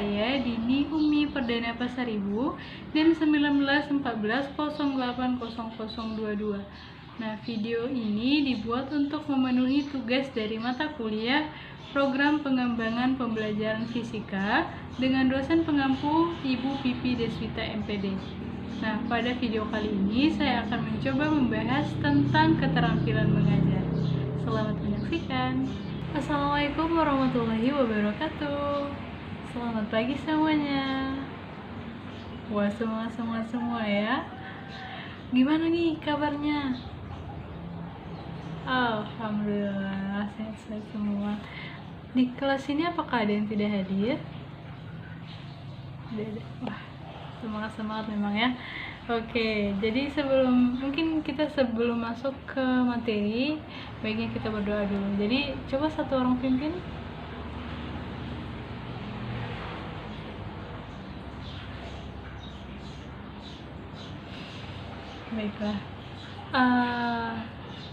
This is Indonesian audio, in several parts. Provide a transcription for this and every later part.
saya Dini Umi Perdana Pasaribu dan 1914080022. Nah, video ini dibuat untuk memenuhi tugas dari mata kuliah Program Pengembangan Pembelajaran Fisika dengan dosen pengampu Ibu Pipi Deswita MPD. Nah, pada video kali ini saya akan mencoba membahas tentang keterampilan mengajar. Selamat menyaksikan. Assalamualaikum warahmatullahi wabarakatuh. Selamat pagi semuanya. Wah, semangat semua ya. Gimana nih kabarnya? Alhamdulillah sehat-sehat semua. Di kelas ini apakah ada yang tidak hadir? Wah, semangat memang ya. Oke, jadi sebelum masuk ke materi, baiknya kita berdoa dulu. Jadi coba satu orang pimpin. Baiklah.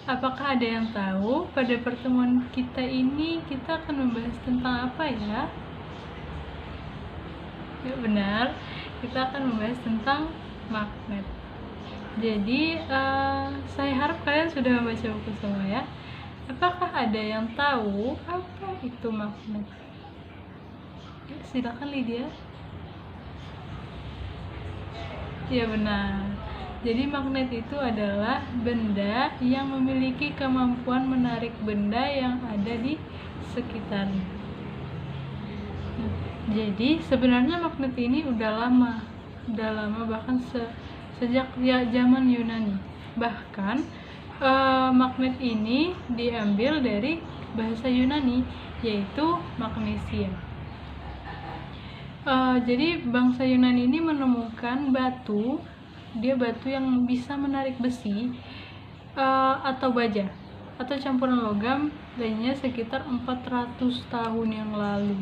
Apakah ada yang tahu pada pertemuan kita ini kita akan membahas tentang apa ya? Ya benar, kita akan membahas tentang magnet. Jadi saya harap kalian sudah membaca buku semua ya. Apakah ada yang tahu apa itu magnet? Ya, silakan Lydia. Ya benar. Jadi magnet itu adalah benda yang memiliki kemampuan menarik benda yang ada di sekitarnya. Jadi sebenarnya magnet ini udah lama bahkan sejak zaman Yunani. Bahkan magnet ini diambil dari bahasa Yunani, yaitu magnesia. Jadi bangsa Yunani ini menemukan batu yang bisa menarik besi atau baja atau campuran logam lainnya sekitar 400 tahun yang lalu.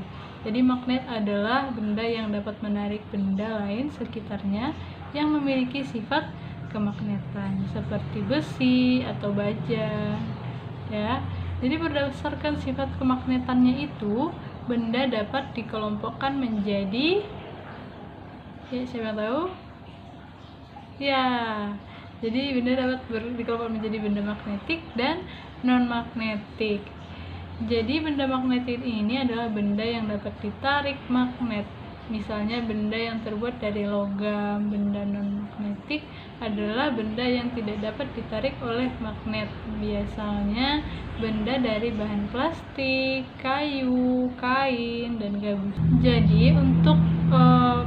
Jadi magnet adalah benda yang dapat menarik benda lain sekitarnya yang memiliki sifat kemagnetan seperti besi atau baja ya. Jadi berdasarkan sifat kemagnetannya itu, benda dapat dikelompokkan menjadi siapa tahu? Ya, jadi benda dapat dikelompokkan menjadi benda magnetik dan non-magnetik. Jadi benda magnetik ini adalah benda yang dapat ditarik magnet. Misalnya benda yang terbuat dari logam. Benda non-magnetik adalah benda yang tidak dapat ditarik oleh magnet. Biasanya benda dari bahan plastik, kayu, kain, dan gabus. Jadi untuk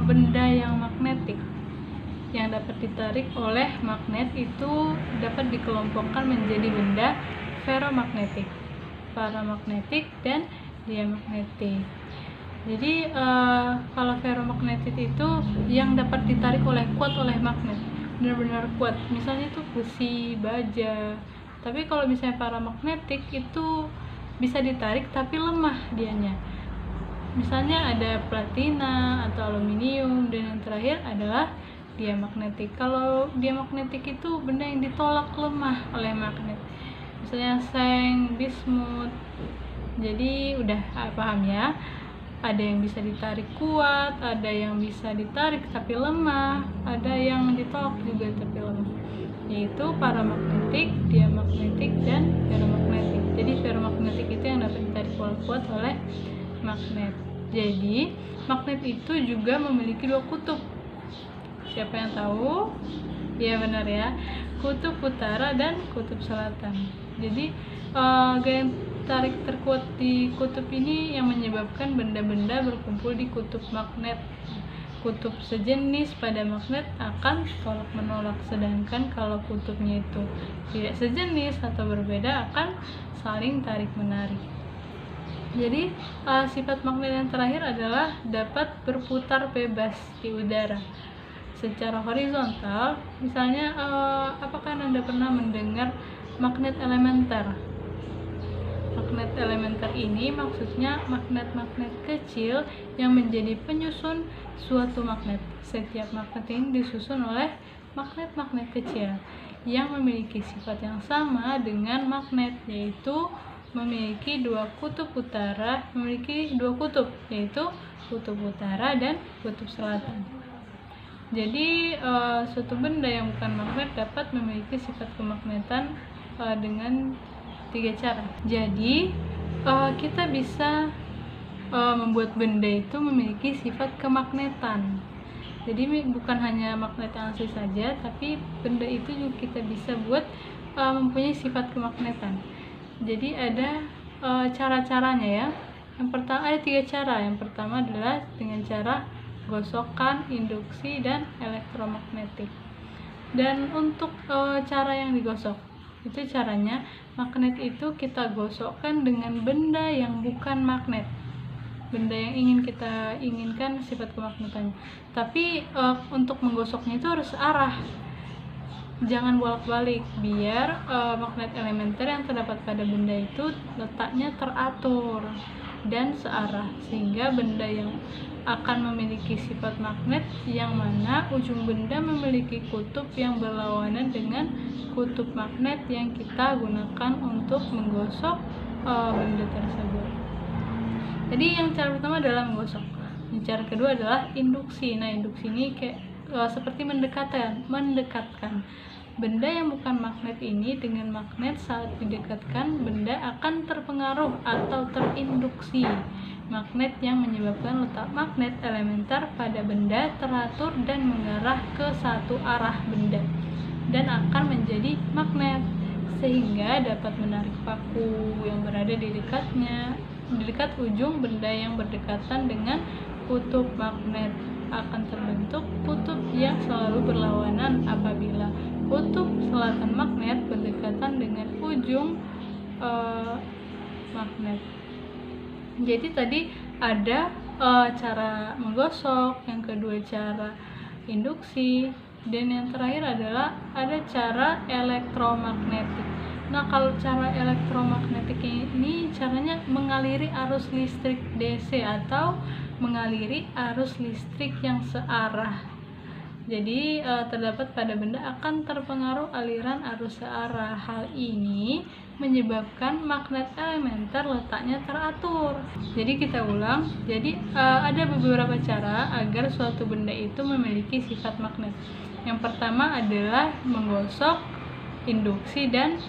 benda yang magnetik yang dapat ditarik oleh magnet itu dapat dikelompokkan menjadi benda ferromagnetik, paramagnetik, dan diamagnetik. Jadi kalau ferromagnetik itu yang dapat ditarik kuat oleh magnet, benar-benar kuat. Misalnya itu besi, baja. Tapi kalau misalnya paramagnetik itu bisa ditarik tapi lemah dianya. Misalnya ada platina atau aluminium, dan yang terakhir adalah diamagnetik. Kalau diamagnetik itu benda yang ditolak lemah oleh magnet. Misalnya seng, bismut. Jadi udah paham ya? Ada yang bisa ditarik kuat, ada yang bisa ditarik tapi lemah, ada yang ditolak juga tapi lemah. Yaitu paramagnetik, diamagnetik, dan ferromagnetik. Jadi ferromagnetik itu yang dapat ditarik kuat oleh magnet. Jadi magnet itu juga memiliki dua kutub. Siapa yang tahu? Ya benar ya, kutub utara dan kutub selatan. Jadi gaya tarik terkuat di kutub ini yang menyebabkan benda-benda berkumpul di kutub magnet. Kutub sejenis pada magnet akan tolak menolak, sedangkan kalau kutubnya itu tidak sejenis atau berbeda akan saling tarik menarik. Jadi sifat magnet yang terakhir adalah dapat berputar bebas di udara secara horizontal. Misalnya apakah Anda pernah mendengar magnet elementer? Magnet elementer ini maksudnya magnet-magnet kecil yang menjadi penyusun suatu magnet. Setiap magnet ini disusun oleh magnet-magnet kecil yang memiliki sifat yang sama dengan magnet, yaitu memiliki dua kutub utara, memiliki dua kutub, yaitu kutub utara dan kutub selatan. Jadi suatu benda yang bukan magnet dapat memiliki sifat kemagnetan dengan 3 cara. Jadi kita bisa membuat benda itu memiliki sifat kemagnetan. Jadi bukan hanya magnet yang asli saja, tapi benda itu juga kita bisa buat mempunyai sifat kemagnetan. Jadi ada cara-caranya ya. Yang pertama ada 3 cara. Yang pertama adalah dengan cara gosokan, induksi, dan elektromagnetik. Dan untuk cara yang digosok, itu caranya magnet itu kita gosokkan dengan benda yang bukan magnet, benda yang ingin kita inginkan sifat kemagnetannya. Tapi untuk menggosoknya itu harus searah, jangan bolak-balik, biar magnet elementer yang terdapat pada benda itu letaknya teratur dan searah, sehingga benda yang akan memiliki sifat magnet yang mana ujung benda memiliki kutub yang berlawanan dengan kutub magnet yang kita gunakan untuk menggosok benda tersebut. Jadi yang cara pertama adalah menggosok. Yang cara kedua adalah induksi. Nah, induksi ini kayak seperti mendekatkan benda yang bukan magnet ini dengan magnet. Saat didekatkan, benda akan terpengaruh atau terinduksi magnet yang menyebabkan letak magnet elementer pada benda teratur dan mengarah ke satu arah benda dan akan menjadi magnet, sehingga dapat menarik paku yang berada di dekat ujung benda yang berdekatan dengan kutub magnet. Akan terbentuk kutub yang selalu berlawanan apabila kutub selatan magnet berdekatan dengan ujung magnet. Jadi tadi ada cara menggosok, yang kedua cara induksi, dan yang terakhir adalah ada cara elektromagnetik. Nah, kalau cara elektromagnetik ini caranya mengaliri arus listrik DC atau mengaliri arus listrik yang searah. Jadi terdapat pada benda akan terpengaruh aliran arus searah. Hal ini menyebabkan magnet elementer letaknya teratur. Jadi kita ulang. Jadi ada beberapa cara agar suatu benda itu memiliki sifat magnet. Yang pertama adalah menggosok, induksi, dan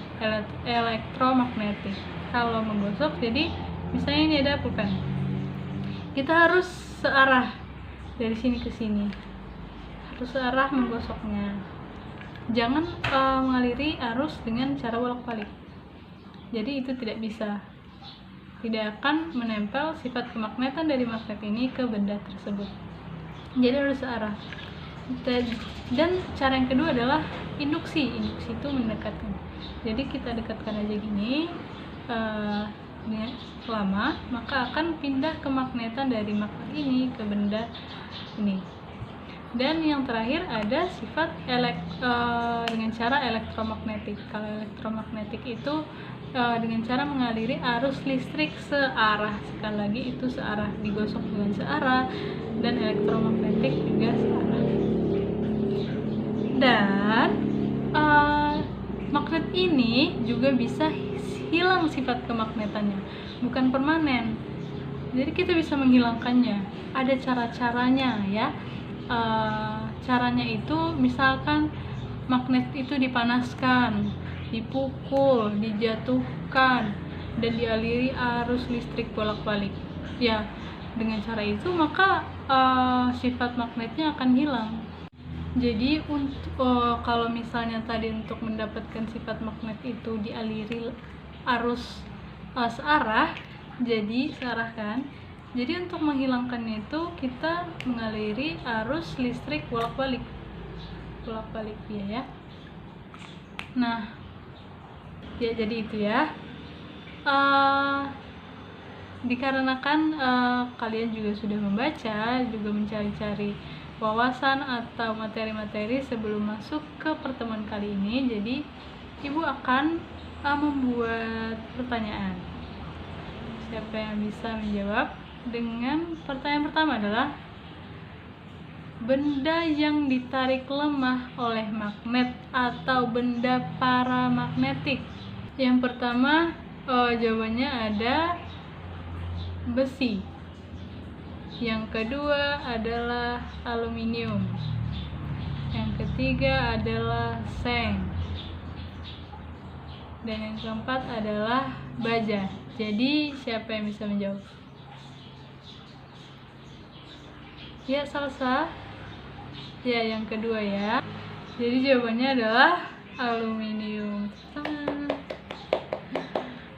elektromagnetik. Kalau menggosok, jadi misalnya ini ada pulpen, kita harus searah dari sini ke sini, harus searah menggosoknya. Jangan mengaliri arus dengan cara bolak-balik. Jadi itu tidak bisa, tidak akan menempel sifat kemagnetan dari magnet ini ke benda tersebut. Jadi harus searah. Dan cara yang kedua adalah induksi. Induksi itu mendekatkan. Jadi kita dekatkan aja gini lama, maka akan pindah kemagnetan dari magnet ini ke benda ini. Dan yang terakhir ada sifat dengan cara elektromagnetik. Kalau elektromagnetik itu dengan cara mengaliri arus listrik searah. Sekali lagi itu searah, digosok dengan searah, dan elektromagnetik juga searah. Dan magnet ini juga bisa hilang sifat kemagnetannya, bukan permanen. Jadi kita bisa menghilangkannya. Ada cara-caranya ya. Caranya itu misalkan magnet itu dipanaskan, dipukul, dijatuhkan, dan dialiri arus listrik bolak-balik. Ya, dengan cara itu maka sifat magnetnya akan hilang. Jadi kalau misalnya tadi untuk mendapatkan sifat magnet itu dialiri arus searah, jadi searah kan. Jadi untuk menghilangkannya itu kita mengaliri arus listrik bolak-balik ya. Nah, ya jadi itu ya. Dikarenakan kalian juga sudah membaca, juga mencari-cari wawasan atau materi-materi sebelum masuk ke pertemuan kali ini, jadi ibu akan membuat pertanyaan. Siapa yang bisa menjawab? Dengan pertanyaan pertama adalah, benda yang ditarik lemah oleh magnet atau benda paramagnetik. Yang pertama Jawabannya ada besi. Yang kedua adalah aluminium. Yang ketiga adalah seng. Dan yang keempat adalah baja. Jadi siapa yang bisa menjawab? Ya, Salsa. Ya, yang kedua ya. Jadi jawabannya adalah aluminium.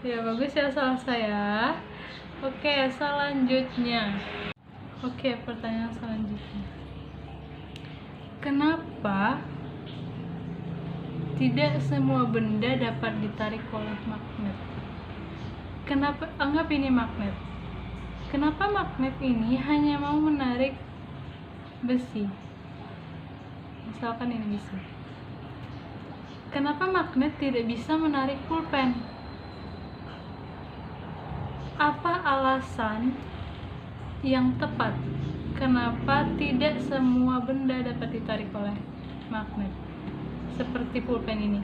Ya, bagus ya Salsa ya. Oke, selanjutnya. Oke, pertanyaan selanjutnya. Kenapa tidak semua benda dapat ditarik oleh magnet? Kenapa? Anggap ini magnet. Kenapa magnet ini hanya mau menarik besi? Misalkan ini besi. Kenapa magnet tidak bisa menarik pulpen? Apa alasan yang tepat kenapa tidak semua benda dapat ditarik oleh magnet? Seperti pulpen ini.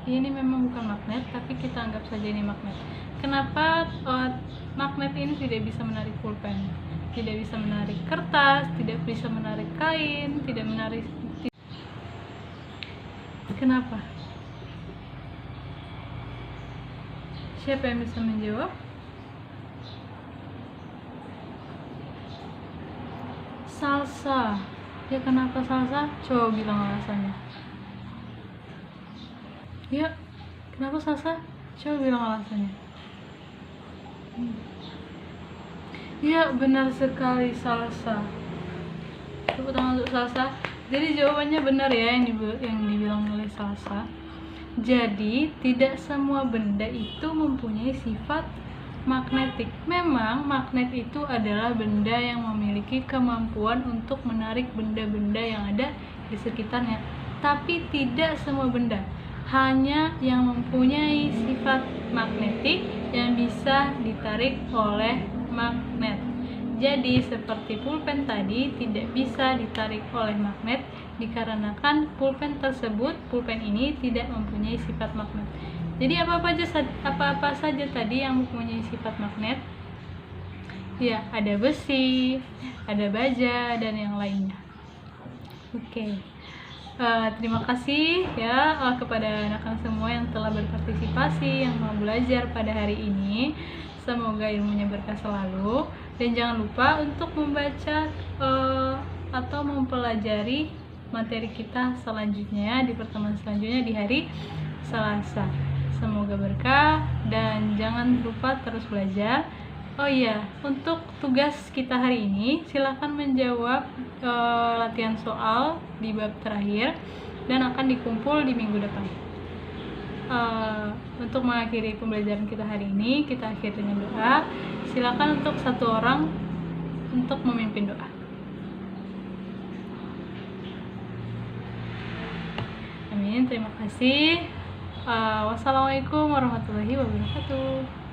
Ini memang bukan magnet, tapi kita anggap saja ini magnet. Kenapa magnet ini tidak bisa menarik pulpen? Tidak bisa menarik kertas, tidak bisa menarik kain, tidak menarik. Kenapa? Siapa yang bisa menjawab? Salsa. Ya, kenapa Salsa? Coba bilang alasannya. Ya, kenapa Salsa? Coba bilang alasannya. Ya, benar sekali Salsa. Tepuk tangan untuk Salsa. Jadi jawabannya benar ya yang dibilang oleh Salsa. Jadi tidak semua benda itu mempunyai sifat magnetik. Memang magnet itu adalah benda yang memiliki kemampuan untuk menarik benda-benda yang ada di sekitarnya. Tapi tidak semua benda. Hanya yang mempunyai sifat magnetik yang bisa ditarik oleh magnet. Jadi seperti pulpen tadi tidak bisa ditarik oleh magnet dikarenakan pulpen ini tidak mempunyai sifat magnet. Jadi apa-apa saja tadi yang mempunyai sifat magnet? Ya, ada besi, ada baja, dan yang lainnya. Oke. Terima kasih ya kepada anak-anak semua yang telah berpartisipasi, yang mau belajar pada hari ini. Semoga ilmunya berkah selalu, dan jangan lupa untuk membaca atau mempelajari materi kita selanjutnya di pertemuan selanjutnya di hari Selasa. Semoga berkah dan jangan lupa terus belajar. Oh iya, untuk tugas kita hari ini silahkan menjawab latihan soal di bab terakhir dan akan dikumpul di minggu depan. Untuk mengakhiri pembelajaran kita hari ini, kita akhiri dengan doa. Silakan untuk satu orang untuk memimpin doa. Amin, terima kasih. Wassalamualaikum warahmatullahi wabarakatuh.